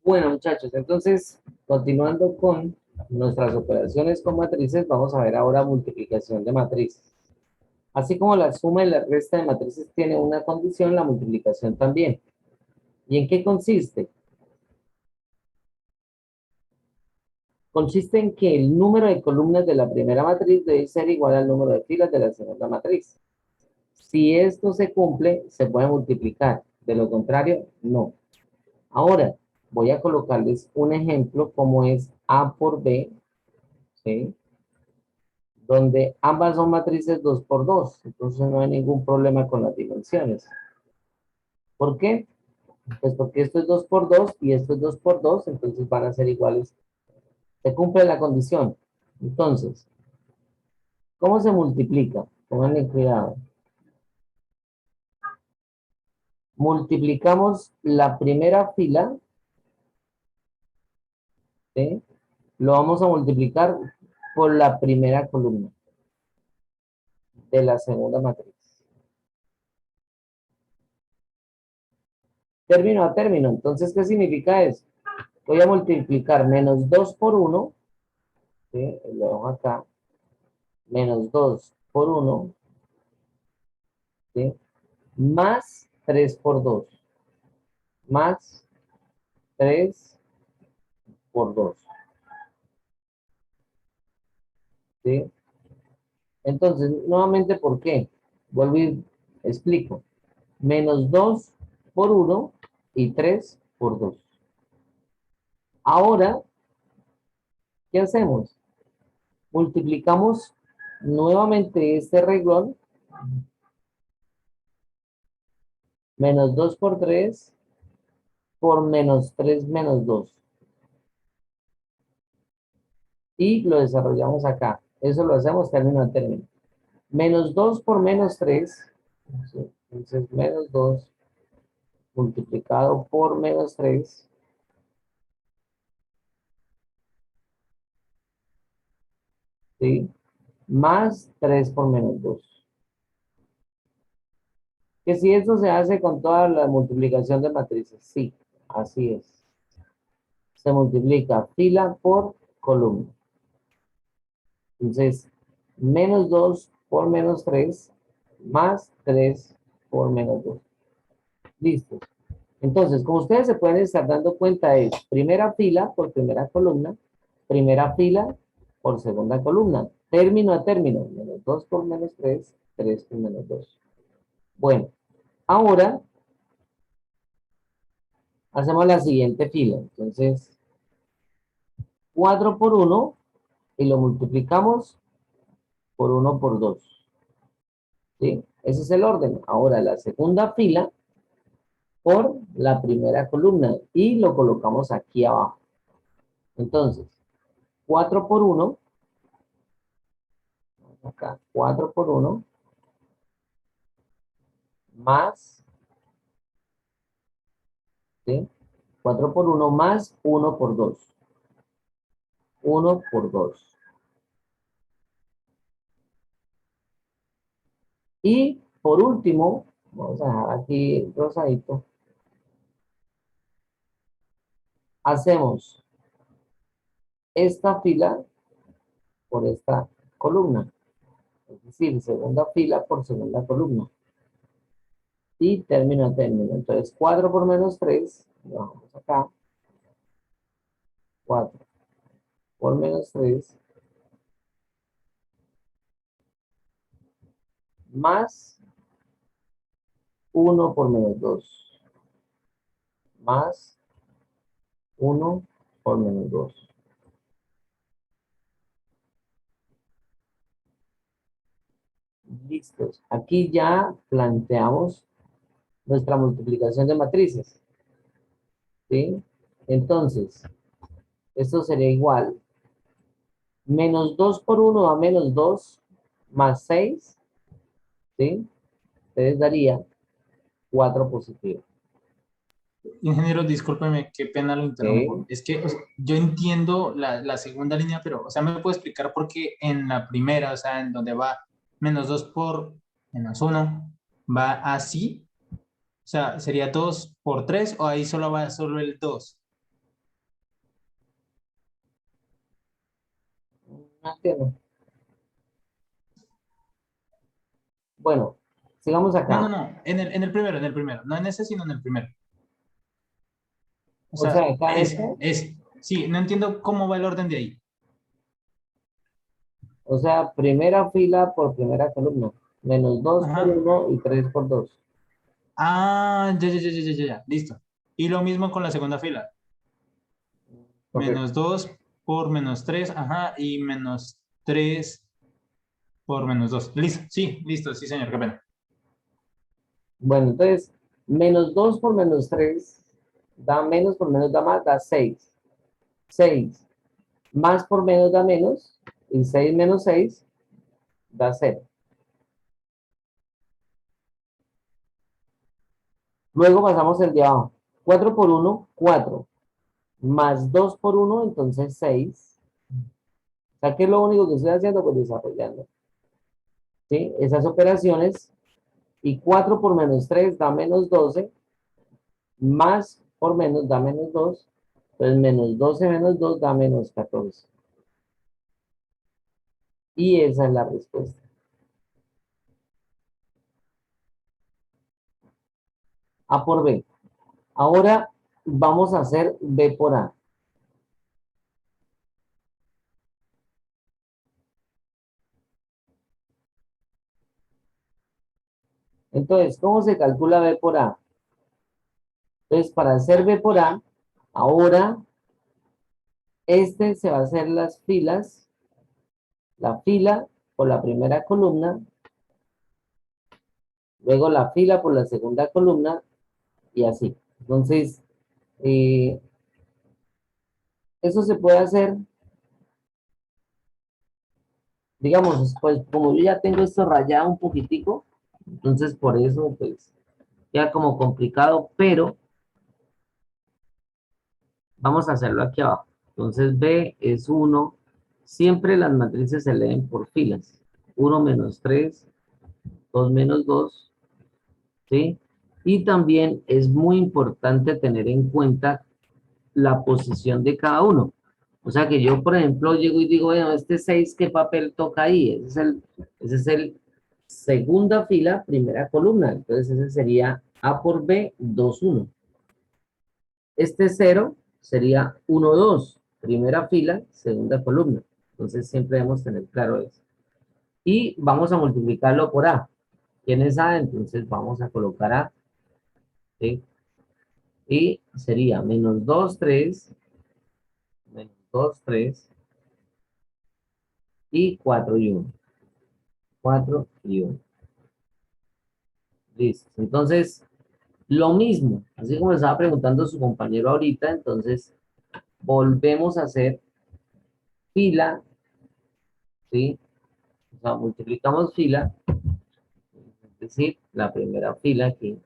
Bueno, muchachos, entonces, continuando con nuestras operaciones con matrices, vamos a ver ahora multiplicación de matrices. Así como la suma y la resta de matrices tiene una condición, la multiplicación también. ¿Y en qué consiste? Consiste en que el número de columnas de la primera matriz debe ser igual al número de filas de la segunda matriz. Si esto se cumple, se puede multiplicar. De lo contrario, no. Ahora, voy a colocarles un ejemplo como es A por B, ¿sí? Donde ambas son matrices 2 por 2, entonces no hay ningún problema con las dimensiones. ¿Por qué? Pues porque esto es 2 por 2 y esto es 2 por 2, entonces van a ser iguales. Se cumple la condición. Entonces, ¿cómo se multiplica? Pónganle cuidado. Multiplicamos la primera fila, ¿sí? Lo vamos a multiplicar por la primera columna de la segunda matriz. Término a término. Entonces, ¿qué significa eso? Voy a multiplicar menos 2 por 1, ¿sí? Lo dejo acá, menos 2 por 1, ¿sí? Más 3 por 2, más 3 por 2, ¿sí? Entonces, nuevamente, ¿por qué? Vuelvo y explico. Menos 2 por 1 y 3 por 2. Ahora, ¿qué hacemos? Multiplicamos nuevamente este renglón, menos 2 por 3, por menos 3 menos 2. Y lo desarrollamos acá. Eso lo hacemos término a término. Menos 2 por menos 3. Entonces, menos 2 multiplicado por menos 3. ¿Sí? Más 3 por menos 2. Que si esto se hace con toda la multiplicación de matrices. Sí, así es. Se multiplica fila por columna. Entonces, menos 2 por menos 3 más 3 por menos 2. Listo. Entonces, como ustedes se pueden estar dando cuenta, es primera fila por primera columna, primera fila por segunda columna, término a término, menos 2 por menos 3, 3 por menos 2. Bueno, ahora hacemos la siguiente fila. Entonces, 4 por 1 y lo multiplicamos por 1 por 2. ¿Sí? Ese es el orden. Ahora, la segunda fila por la primera columna y lo colocamos aquí abajo. Entonces, 4 por 1, acá, 4 por 1, más, ¿sí? 4 por 1 más 1 por 2. 1 por 2. Y por último, vamos a dejar aquí rosadito, hacemos esta fila por esta columna. Es decir, segunda fila por segunda columna. Y término a término. Entonces, 4 por menos 3, lo bajamos acá. 4 por menos 3, más 1 por menos 2, más 1 por menos 2. Listos. Aquí ya planteamos nuestra multiplicación de matrices. ¿Sí? Entonces, esto sería igual. Menos 2 por 1 da menos 2 más 6. ¿Sí? Entonces daría 4 positivo. Ingeniero, discúlpeme, qué pena lo interrumpo. ¿Sí? Es que o sea, yo entiendo la segunda línea, pero, o sea, ¿me puede explicar por qué en la primera, o sea, en donde va menos 2 por menos uno va así? O sea, ¿sería 2 por 3 o ahí solo va solo el 2? No entiendo. Bueno, sigamos No, acá. en el primero, no en ese, sino en el primero. O O sea, sea, acá en esto, sí, no entiendo cómo va el orden de ahí. o sea, primera fila por primera columna. Menos 2 por Ajá. uno y 3 por 2. Ah, ya, listo. Y lo mismo con la segunda fila. Correcto. Menos 2 por menos 3, ajá, y menos 3 por menos 2. Listo, sí, señor, qué pena. Bueno, entonces, menos 2 por menos 3 da menos por menos da más, da 6. 6 más por menos da menos. Y 6 menos 6 da 0. Luego pasamos el de abajo. 4 por uno 4. Más 2 por uno entonces 6. O sea, ¿qué es lo único que estoy haciendo? Pues desarrollando. ¿Sí? Esas operaciones. Y 4 por menos 3 da menos 12. Más por menos da menos 2. Entonces, menos 12 menos 2 da menos 14. Y esa es la respuesta. A por B. Ahora vamos a hacer B por A. Entonces, ¿cómo se calcula B por A? Entonces, para hacer B por A, ahora se va a hacer las filas, la fila por la primera columna, luego la fila por la segunda columna y así. Entonces, eh, eso se puede hacer, digamos, pues como yo ya tengo esto rayado un poquitico, entonces por eso, pues, ya como complicado, pero vamos a hacerlo aquí abajo. Entonces B es 1. Siempre las matrices se leen por filas. 1 menos 3, 2 menos 2, ¿sí? Y también es muy importante tener en cuenta la posición de cada uno. O sea que yo, por ejemplo, llego y digo, bueno, este 6, ¿qué papel toca ahí? Ese es el segunda fila, primera columna. Entonces ese sería A por B, 2, 1. Este 0 sería 1, 2, primera fila, segunda columna. Entonces siempre debemos tener claro eso. Y vamos a multiplicarlo por A. ¿Quién es A? Entonces vamos a colocar A, ¿sí? Y sería menos 2, 3, menos 2, 3 y 4 y 1. 4 y 1. Listo. Entonces, lo mismo, así como estaba preguntando su compañero ahorita, entonces volvemos a hacer fila, ¿sí? O sea, multiplicamos fila, es decir, la primera fila aquí,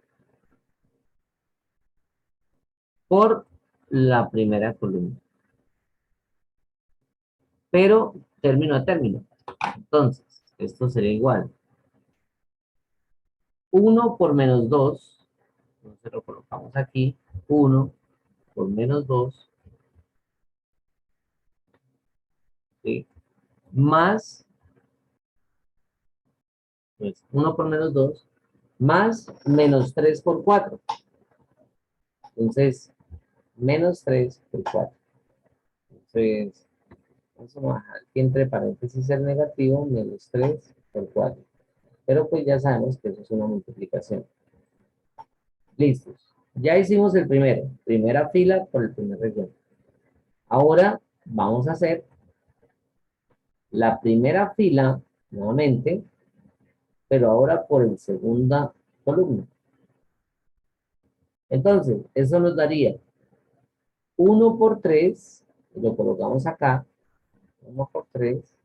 por la primera columna. Pero término a término. Entonces, esto sería igual. 1 por menos 2, entonces lo colocamos aquí, 1 por menos 2, ¿sí? Más, pues 1 por menos 2, más menos 3 por 4. Entonces, menos 3 por 4. Entonces, vamos a bajar aquí entre paréntesis el negativo, menos 3 por 4. Pero pues ya sabemos que eso es una multiplicación. Listos. Ya hicimos el primero. Primera fila por el primer renglón. Ahora vamos a hacer la primera fila nuevamente, pero ahora por el segunda columna. Entonces, eso nos daría 1 por 3, lo colocamos acá, 1 por 3,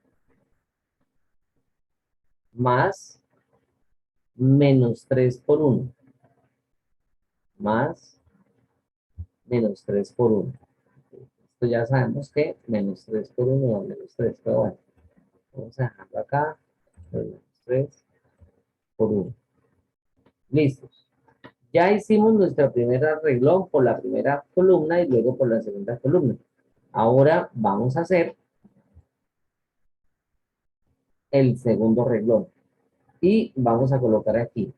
más menos 3 por 1, más menos 3 por 1. Esto ya sabemos que menos 3 por 1 da menos 3, pero bueno, vamos a dejarlo acá, menos 3 por 1. Listos. Ya hicimos nuestra primera renglón por la primera columna y luego por la segunda columna. Ahora vamos a hacer el segundo renglón. Y vamos a colocar aquí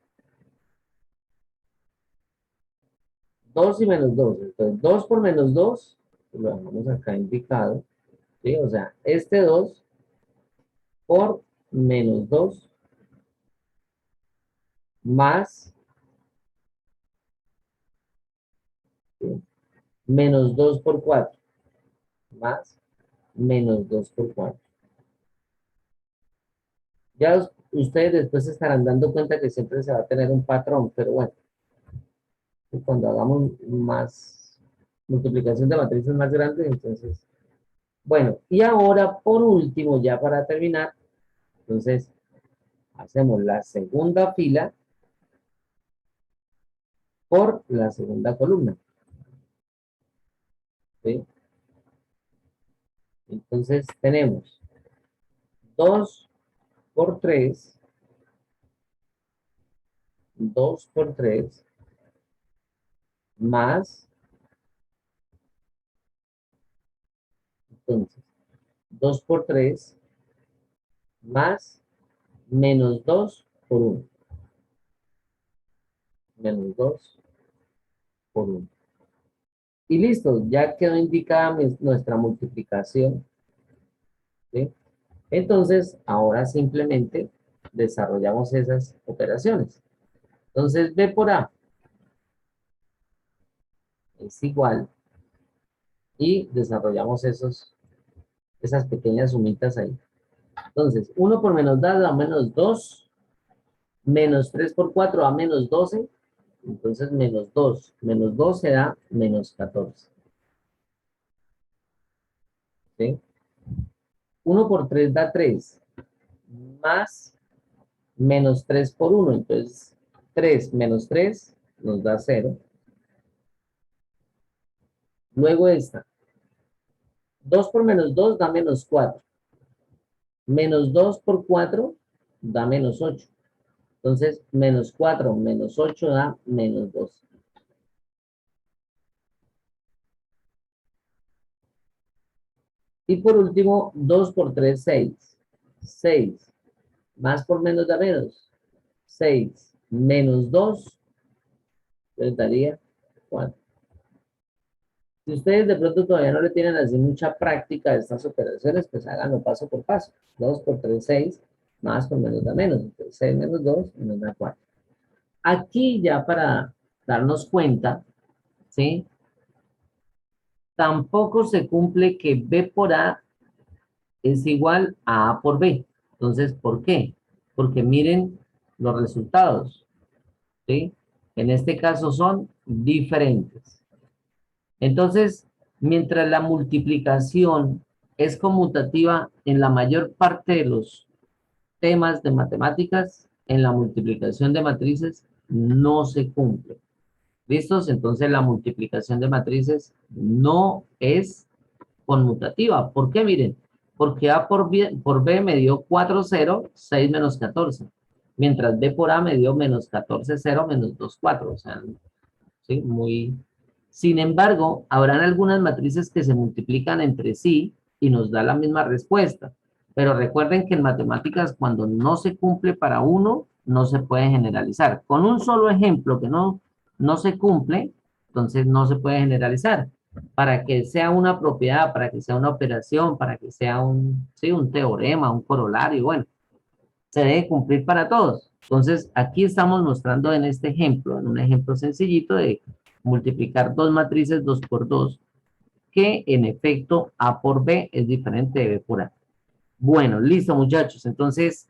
2 y menos 2. Entonces, 2 por menos 2, lo dejamos acá indicado, ¿sí? O sea, este 2 por menos 2 más, ¿sí? Menos 2 por 4 más menos 2 por 4. Ya ustedes después se estarán dando cuenta que siempre se va a tener un patrón, pero bueno, cuando hagamos más multiplicación de matrices más grandes, entonces, bueno, y ahora por último, ya para terminar, entonces hacemos la segunda fila por la segunda columna, ¿sí? Entonces tenemos 2 por 3, 2 por 3 más, entonces, 2 por 3 más menos 2 por 1, menos 2 por 1. Y listo, ya quedó indicada nuestra multiplicación, ¿sí? Entonces, ahora simplemente desarrollamos esas operaciones. Entonces, B por A es igual y desarrollamos esas pequeñas sumitas ahí. Entonces, 1 por menos 2 da menos 2, menos 3 por 4 da menos 12, entonces menos 12 da menos 14, ¿sí? 1 por 3 da 3, más menos 3 por 1, entonces 3 menos 3 nos da 0. Luego esta, 2 por menos 2 da menos 4, menos 2 por 4 da menos 8. Entonces, menos 4 menos 8 da menos 2. Y por último, 2 por 3, 6. 6 más por menos da menos. 6 menos 2, les daría 4. Si ustedes de pronto todavía no le tienen así mucha práctica a estas operaciones, pues háganlo paso por paso. 2 por 3, 6, más por menos da menos. Entonces, 6 menos 2 nos da 4. Aquí ya para darnos cuenta, ¿sí? Tampoco se cumple que B por A es igual a A por B. Entonces, ¿por qué? Porque miren los resultados, ¿sí? En este caso son diferentes. Entonces, mientras la multiplicación es conmutativa en la mayor parte de los temas de matemáticas, en la multiplicación de matrices no se cumple. ¿Listos? Entonces la multiplicación de matrices no es conmutativa. ¿Por qué? Miren, porque A por B me dio 4, 0, 6 menos 14. Mientras B por A me dio menos 14, 0, menos 2, 4. O sea, ¿sí? Muy... Sin embargo, habrán algunas matrices que se multiplican entre sí y nos da la misma respuesta. Pero recuerden que en matemáticas, cuando no se cumple para uno, no se puede generalizar. Con un solo ejemplo que no se cumple, entonces no se puede generalizar. Para que sea una propiedad, para que sea una operación, para que sea sí, un teorema, un corolario, bueno, se debe cumplir para todos. Entonces, aquí estamos mostrando en este ejemplo, en un ejemplo sencillito de multiplicar dos matrices 2 por 2, que en efecto A por B es diferente de B por A. Bueno, listo muchachos. Entonces,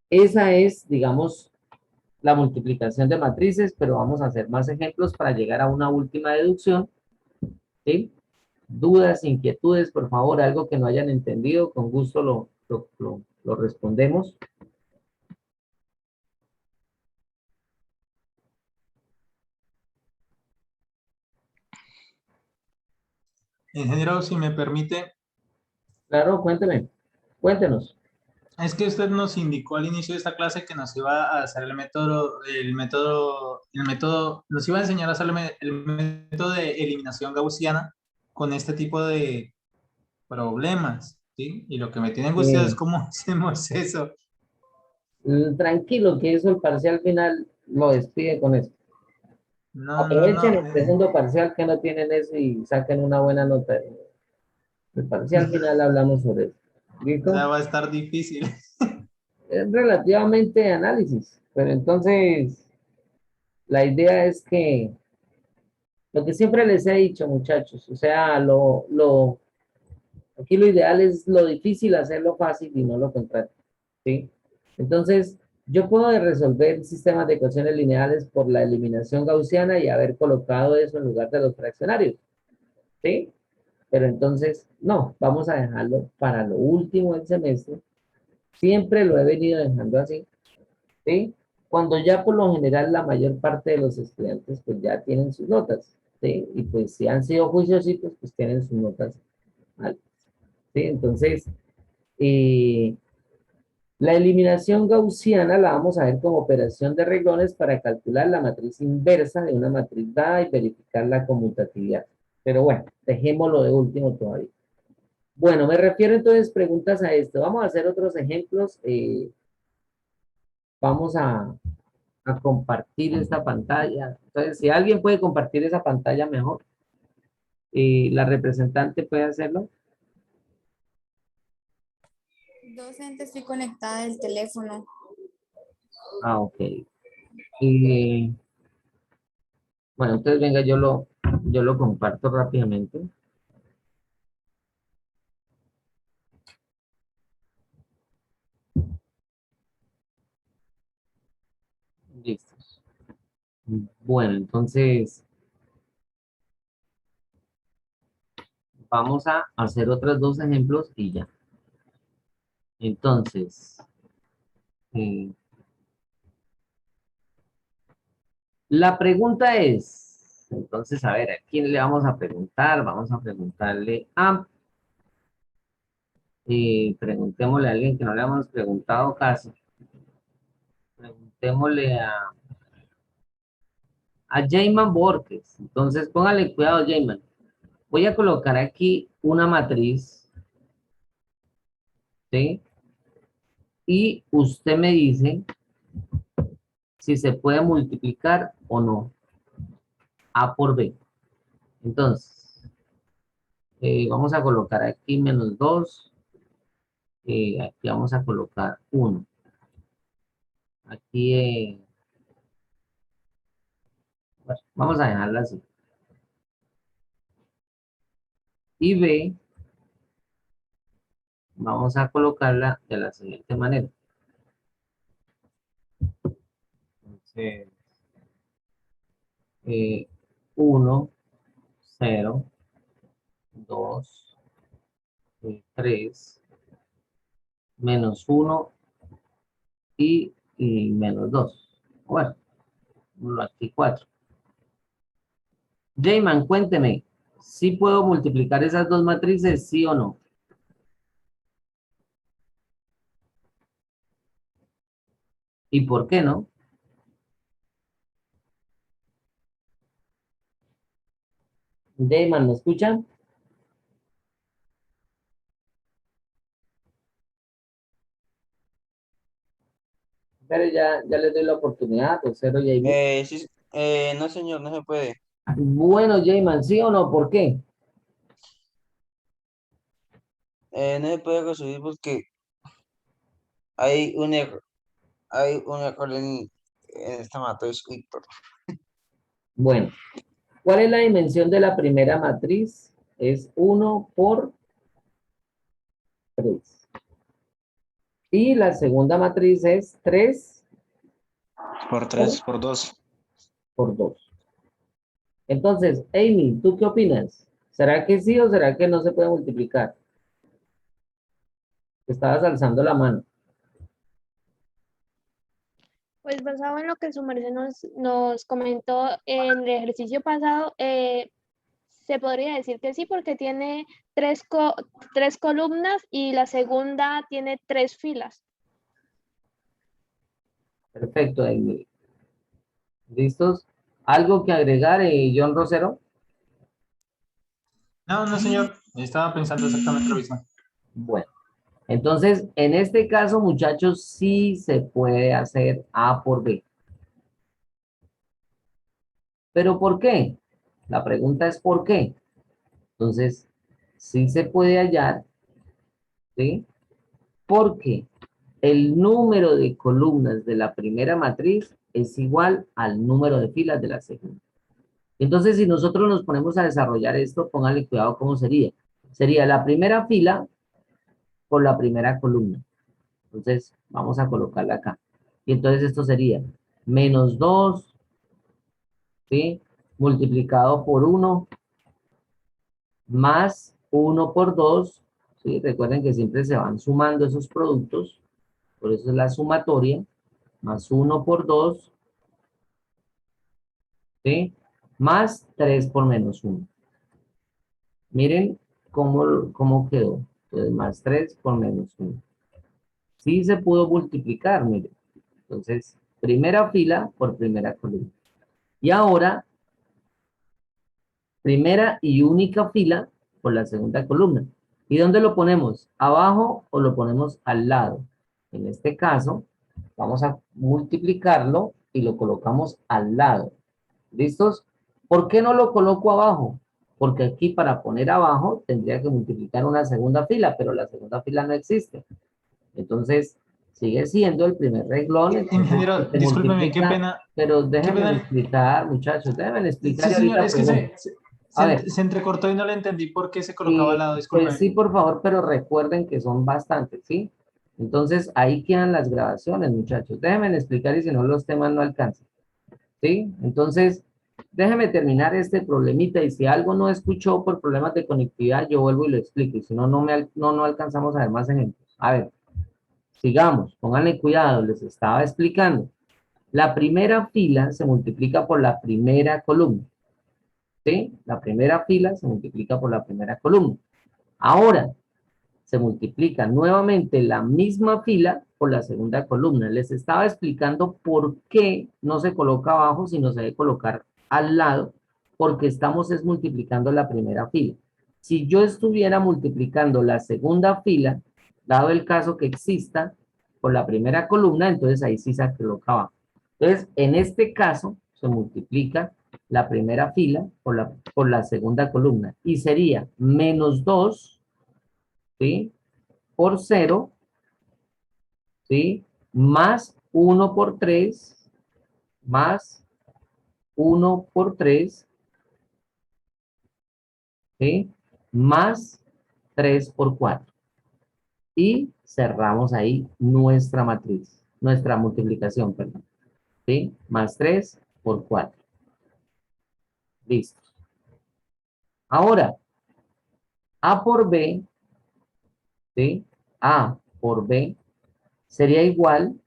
esa es, digamos, la multiplicación de matrices, pero vamos a hacer más ejemplos para llegar a una última deducción, ¿sí? Dudas, inquietudes, por favor, algo que no hayan entendido, con gusto lo respondemos. Ingeniero, si me permite, Claro, cuéntenos. es que usted nos indicó al inicio de esta clase que nos iba a hacer nos iba a enseñar a hacer el método de eliminación gaussiana con este tipo de problemas. ¿sí? Y lo que me tiene angustiado es Eh, cómo hacemos eso. Tranquilo, que eso el parcial final lo despide con eso. No, no, Aprovechen no. el segundo parcial que no tienen eso y saquen una buena nota. El parcial final hablamos sobre eso. O sea, ¿Listo? va a estar difícil. Es relativamente análisis, pero entonces la idea es que lo que siempre les he dicho, muchachos, o sea, aquí lo ideal es lo difícil hacerlo fácil y no lo contrario, ¿sí? Entonces, yo puedo resolver sistemas de ecuaciones lineales por la eliminación gaussiana y haber colocado eso en lugar de los fraccionarios, ¿sí? Pero entonces, no, vamos a dejarlo para lo último del semestre. Siempre lo he venido dejando así, ¿sí? Cuando ya por lo general la mayor parte de los estudiantes pues ya tienen sus notas, ¿sí? Y pues si han sido juiciositos, pues tienen sus notas altas, ¿sí? Entonces, eh, la eliminación gaussiana la vamos a ver como operación de renglones para calcular la matriz inversa de una matriz dada y verificar la conmutatividad. Pero bueno, dejémoslo de último todavía. Bueno, me refiero entonces preguntas a esto. Vamos a hacer otros ejemplos. Vamos a compartir esta pantalla. Entonces, si alguien puede compartir esa pantalla mejor, la representante puede hacerlo. Docente, estoy conectada del teléfono. Ah, ok. Y, bueno, entonces venga, yo lo comparto rápidamente. Listos. Bueno, entonces vamos a hacer otros dos ejemplos y ya. Entonces, eh, la pregunta es, entonces, a ver, ¿a quién le vamos a preguntar? Vamos a preguntarle a, preguntémosle a alguien que no le hemos preguntado casi. Preguntémosle a Jayman Borges. Entonces, póngale cuidado, Jayman. Voy a colocar aquí una matriz, ¿sí? Y usted me dice si se puede multiplicar o no. A por B. Entonces, vamos a colocar aquí -2. Aquí vamos a colocar 1. Aquí, bueno, vamos a dejarla así. Y B, vamos a colocarla de la siguiente manera. Entonces, 1, 0, 2, 3, -1 y -2. Bueno, aquí 4. Jayman, cuénteme, ¿si puedo multiplicar esas dos matrices, sí o no? ¿Y por qué no? Jayman, ¿me escuchan? Pero ya les doy la oportunidad, tercero, Jayman. Sí, no, señor, no se puede. Bueno, Jayman, ¿sí o no? ¿Por qué? No se puede resolver porque hay un error en esta matriz. Uy, perdón. Bueno, ¿cuál es la dimensión de la primera matriz? Es 1 por 3. Y la segunda matriz es 3 Por por, 3, por 2. por 2. Entonces, Amy, ¿tú qué opinas? ¿Será que sí o será que no se puede multiplicar? Estabas alzando la mano. Pues basado en lo que su merced nos comentó en el ejercicio pasado, se podría decir que sí, porque tiene tres columnas y la segunda tiene 3 filas. Perfecto, Amy. ¿Listos? ¿Algo que agregar, John Rosero? No, no, señor. Estaba pensando exactamente lo mismo. Bueno, entonces, en este caso, muchachos, sí se puede hacer A por B. ¿Pero por qué? La pregunta es ¿por qué? Entonces, sí se puede hallar, ¿sí? Porque el número de columnas de la primera matriz es igual al número de filas de la segunda. Entonces, si nosotros nos ponemos a desarrollar esto, pónganle cuidado cómo sería. Sería la primera fila por la primera columna. Entonces, vamos a colocarla acá. Y entonces esto sería menos 2, ¿sí? Multiplicado por 1, más 1 por 2, ¿sí? Recuerden que siempre se van sumando esos productos, por eso es la sumatoria, más 1 por 2, ¿sí? Más 3 por menos 1. Miren cómo quedó. Entonces, más 3 por menos 1. Sí se pudo multiplicar, miren. Entonces, primera fila por primera columna. Y ahora, primera y única fila por la segunda columna. ¿Y dónde lo ponemos? ¿Abajo o lo ponemos al lado? En este caso, vamos a multiplicarlo y lo colocamos al lado. ¿Listos? ¿Por qué no lo coloco abajo? Porque aquí para poner abajo tendría que multiplicar una segunda fila, pero la segunda fila no existe. Entonces, sigue siendo el primer renglón, entonces Ingeniero, se discúlpeme, multiplica, pero qué déjenme pena. explicar, muchachos, déjenme explicar Sí, y señor, ahorita es que pregunto. A ver, se entrecortó y no le entendí por qué se colocaba al lado, pues discúlpeme. sí, por favor, pero recuerden que son bastantes, ¿sí? Entonces, ahí quedan las grabaciones, muchachos. Déjenme explicar y si no los temas no alcanzan, ¿sí? Entonces, déjenme terminar este problemita y si algo no escuchó por problemas de conectividad, yo vuelvo y lo explico. Y si no, no alcanzamos a ver más ejemplos. A ver, sigamos, pónganle cuidado, les estaba explicando. La primera fila se multiplica por la primera columna, ¿sí? La primera fila se multiplica por la primera columna. Ahora, se multiplica nuevamente la misma fila por la segunda columna. Les estaba explicando por qué no se coloca abajo, sino se debe colocar al lado, porque estamos es multiplicando la primera fila. Si yo estuviera multiplicando la segunda fila, dado el caso que exista, por la primera columna, entonces ahí sí se coloca abajo. Entonces, en este caso, se multiplica la primera fila por la segunda columna y sería menos 2, ¿sí? Por 0, ¿sí? Más 1 por 3, más 1 por 3, ¿sí? Más 3 por 4. Y cerramos ahí nuestra matriz, nuestra multiplicación, perdón, ¿sí? Más 3 por 4. Listo. Ahora, A por B, ¿sí? A por B sería igual,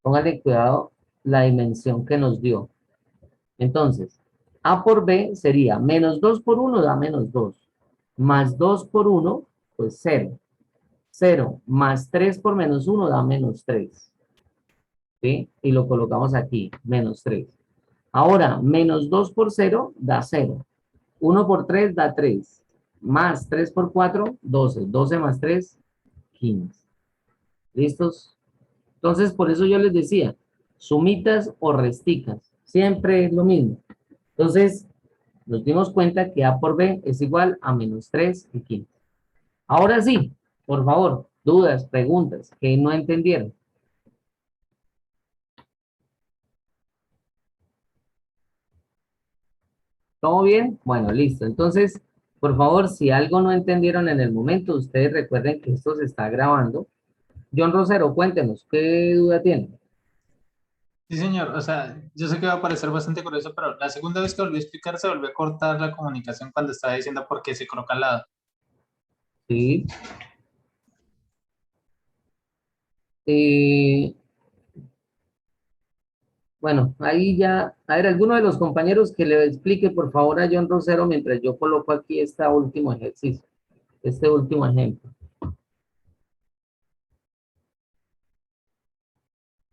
póngale cuidado, la dimensión que nos dio. Entonces, A por B sería menos 2 por 1 da menos 2. Más 2 por 1, pues 0. 0 más 3 por menos 1 da menos 3. ¿Sí? Y lo colocamos aquí, menos 3. Ahora, menos 2 por 0 da 0. 1 por 3 da 3. Más 3 por 4, 12. 12 más 3, 15. ¿Listos? Entonces, por eso yo les decía, sumitas o resticas. Siempre es lo mismo. Entonces, nos dimos cuenta que A por B es igual a menos 3 y 15. Ahora sí, por favor, dudas, preguntas que no entendieron. ¿Todo bien? Bueno, listo. Entonces, por favor, si algo no entendieron en el momento, ustedes recuerden que esto se está grabando. John Rosero, cuéntenos, ¿qué duda tienen? Sí, señor, o sea, yo sé que va a parecer bastante curioso, pero la segunda vez que volví a explicar se volvió a cortar la comunicación cuando estaba diciendo por qué se coloca al lado. Sí. Eh, bueno, ahí ya, a ver, alguno de los compañeros que le explique, por favor, a John Rosero mientras yo coloco aquí este último ejercicio, este último ejemplo.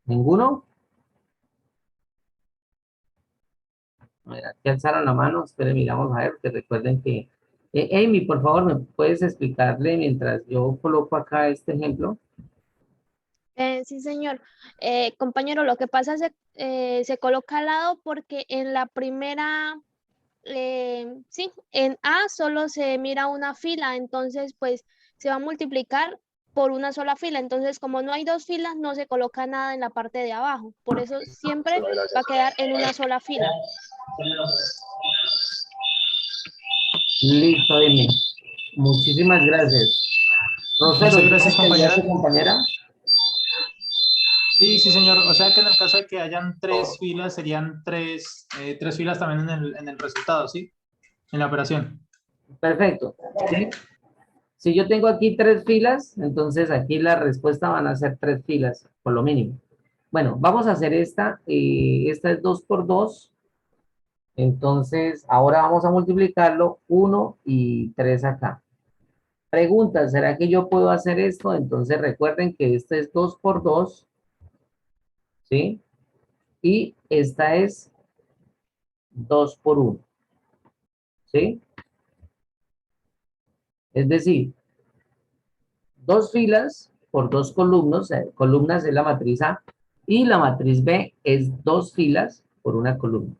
¿Ninguno? A ver, aquí alzaron la mano, esperen, miramos a ver, que recuerden que Amy, por favor, ¿me puedes explicarle mientras yo coloco acá este ejemplo? Sí, señor. Compañero, lo que pasa es que se coloca al lado porque en la primera, sí, en A solo se mira una fila, entonces pues se va a multiplicar por una sola fila. Entonces, como no hay dos filas, no se coloca nada en la parte de abajo. Por eso siempre va a quedar en una sola fila. Listo, Amy. Muchísimas gracias. Rosero, Muchas ¿ya gracias, entendió a tu compañera. compañera? Sí, sí, señor. O sea que en el caso de que hayan tres filas, serían tres filas también en el resultado, ¿sí? En la operación. Perfecto. ¿Sí? Si yo tengo aquí 3 filas, entonces aquí la respuesta van a ser 3 filas, por lo mínimo. Bueno, vamos a hacer esta. Esta es 2 por 2. Entonces, ahora vamos a multiplicarlo 1 y 3 acá. Pregunta, ¿será que yo puedo hacer esto? Entonces recuerden que este es 2 por 2, ¿sí? Y esta es 2 por 1, ¿sí? Es decir, 2 filas por 2 columnas, columnas es la matriz A, y la matriz B es 2 filas por una columna.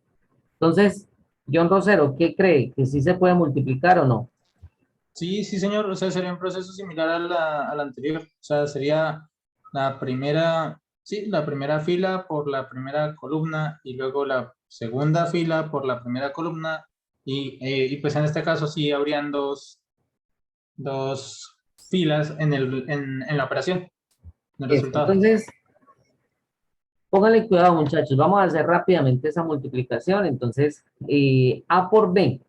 Entonces, John Rosero, ¿qué cree? ¿Que sí se puede multiplicar o no? Sí, sí, señor. O sea, sería un proceso similar a la anterior. O sea, sería la primera, sí, la primera fila por la primera columna y luego la segunda fila por la primera columna. Y pues en este caso sí habrían dos filas en la operación, en el Eso. resultado. Entonces, pónganle cuidado, muchachos. Vamos a hacer rápidamente esa multiplicación. Entonces, A por B.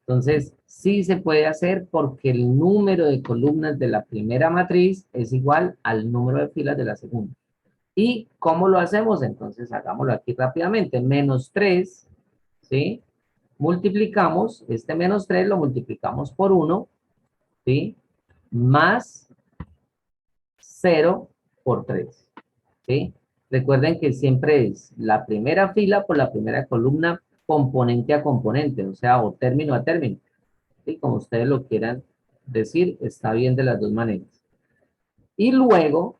Entonces, sí se puede hacer porque el número de columnas de la primera matriz es igual al número de filas de la segunda. ¿Y cómo lo hacemos? Entonces, hagámoslo aquí rápidamente. Menos 3, ¿sí? Multiplicamos, este menos 3 lo multiplicamos por 1, ¿sí? Más 0 por 3, ¿sí? Recuerden que siempre es la primera fila por la primera columna, componente a componente, o sea, o término a término, ¿sí? Como ustedes lo quieran decir, está bien de las dos maneras. Y luego,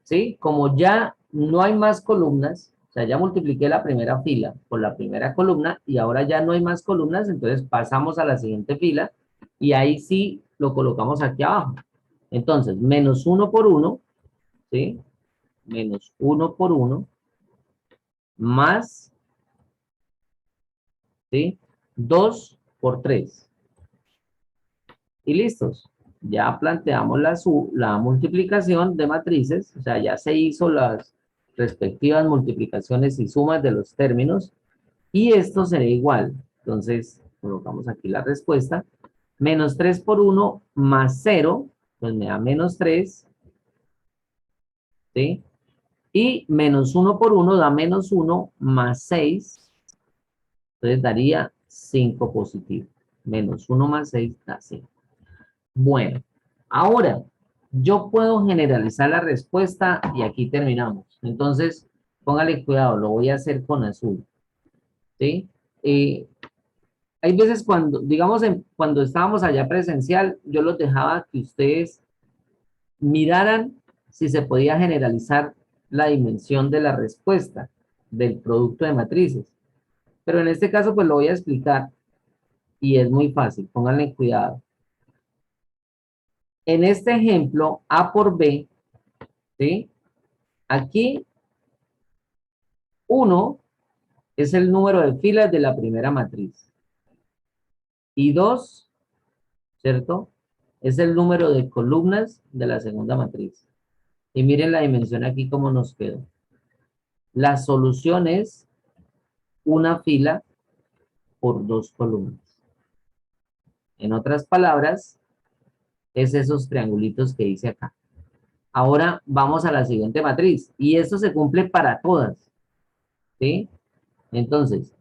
¿sí? Como ya no hay más columnas, o sea, ya multipliqué la primera fila por la primera columna y ahora ya no hay más columnas, entonces pasamos a la siguiente fila y ahí sí lo colocamos aquí abajo. Entonces, menos 1 por 1, ¿sí? Menos 1 por 1, más, ¿sí? 2 por 3. Y listos. Ya planteamos la multiplicación de matrices, o sea, ya se hizo las respectivas multiplicaciones y sumas de los términos, y esto será igual. Entonces, colocamos aquí la respuesta. Menos 3 por 1 más 0, pues me da menos 3, ¿sí? Y menos 1 por 1 da menos 1 más 6, entonces daría 5 positivo. Menos 1 más 6 da 5. Bueno, ahora yo puedo generalizar la respuesta y aquí terminamos. Entonces, póngale cuidado, lo voy a hacer con azul. ¿Sí? Hay veces cuando, digamos, cuando estábamos allá presencial, yo los dejaba que ustedes miraran si se podía generalizar la dimensión de la respuesta del producto de matrices. Pero en este caso, pues lo voy a explicar y es muy fácil, pónganle cuidado. En este ejemplo, A por B, ¿sí? Aquí, 1 es el número de filas de la primera matriz. Y 2, ¿cierto? Es el número de columnas de la segunda matriz. Y miren la dimensión aquí cómo nos quedó. La solución es una fila por 2 columnas. En otras palabras, es esos triangulitos que hice acá. Ahora vamos a la siguiente matriz. Y esto se cumple para todas. ¿Sí? Entonces,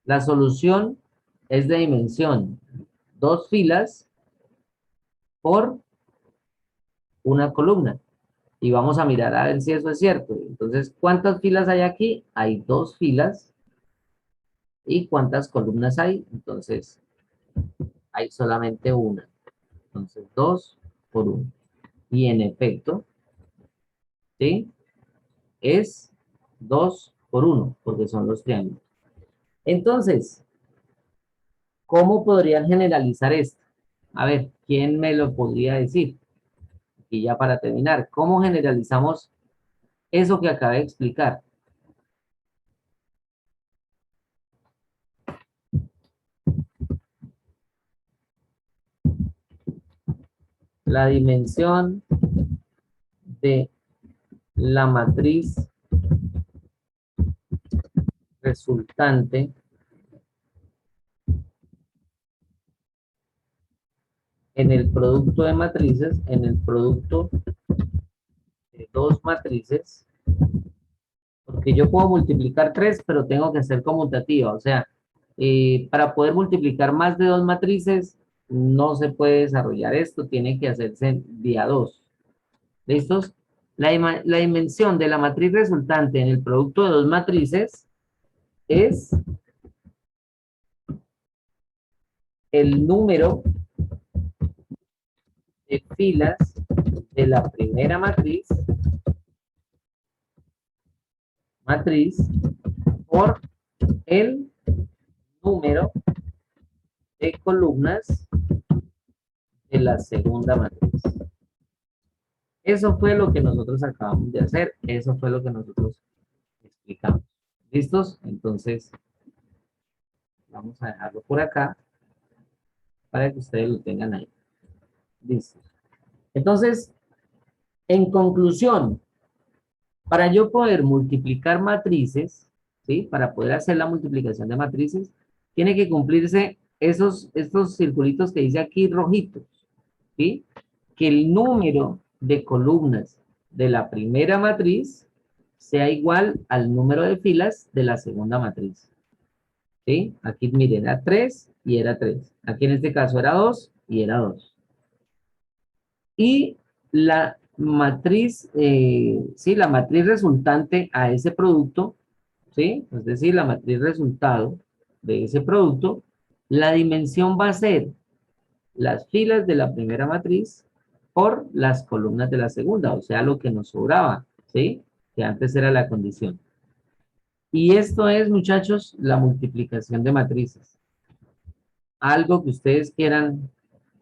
la solución es de dimensión 2 filas por una columna. Y vamos a mirar a ver si eso es cierto. Entonces, ¿cuántas filas hay aquí? Hay 2 filas. ¿Y cuántas columnas hay? Entonces, hay solamente una. Entonces, 2 por 1. Y en efecto, ¿sí? Es 2 por 1, porque son los triángulos. Entonces, ¿cómo podrían generalizar esto? A ver, ¿quién me lo podría decir? Y ya para terminar, ¿cómo generalizamos eso que acabé de explicar? La dimensión de la matriz resultante en el producto de matrices, en el producto de dos matrices, porque yo puedo multiplicar 3, pero tengo que hacer conmutativa, o sea, para poder multiplicar más de dos matrices, no se puede desarrollar esto, tiene que hacerse día 2. ¿Listos? La dimensión de la matriz resultante en el producto de dos matrices es el número de filas de la primera matriz por el número de columnas de la segunda matriz. Eso fue lo que nosotros acabamos de hacer, eso fue lo que nosotros explicamos. ¿Listos? Entonces, vamos a dejarlo por acá para que ustedes lo tengan ahí. Listo. Entonces, en conclusión, para yo poder multiplicar matrices, ¿sí? Para poder hacer la multiplicación de matrices, tiene que cumplirse estos circulitos que dice aquí rojitos, ¿sí? Que el número de columnas de la primera matriz sea igual al número de filas de la segunda matriz. ¿Sí? Aquí miren, era 3 y era 3. Aquí en este caso era 2 y era 2. Y la matriz, sí, la matriz resultante a ese producto, ¿sí? Es decir, la matriz resultado de ese producto, la dimensión va a ser las filas de la primera matriz por las columnas de la segunda, o sea, lo que nos sobraba, ¿sí? Que antes era la condición. Y esto es, muchachos, la multiplicación de matrices. Algo que ustedes quieran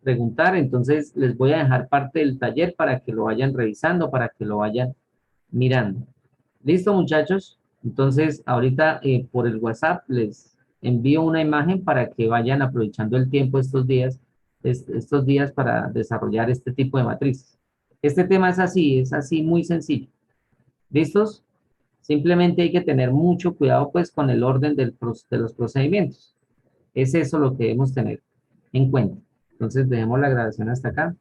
preguntar, entonces les voy a dejar parte del taller para que lo vayan revisando, para que lo vayan mirando. ¿Listo, muchachos? Entonces, ahorita por el WhatsApp les envío una imagen para que vayan aprovechando el tiempo estos días para desarrollar este tipo de matrices. Este tema es así muy sencillo. ¿Listos? Simplemente hay que tener mucho cuidado pues con el orden de los procedimientos. Es eso lo que debemos tener en cuenta. Entonces, dejemos la grabación hasta acá.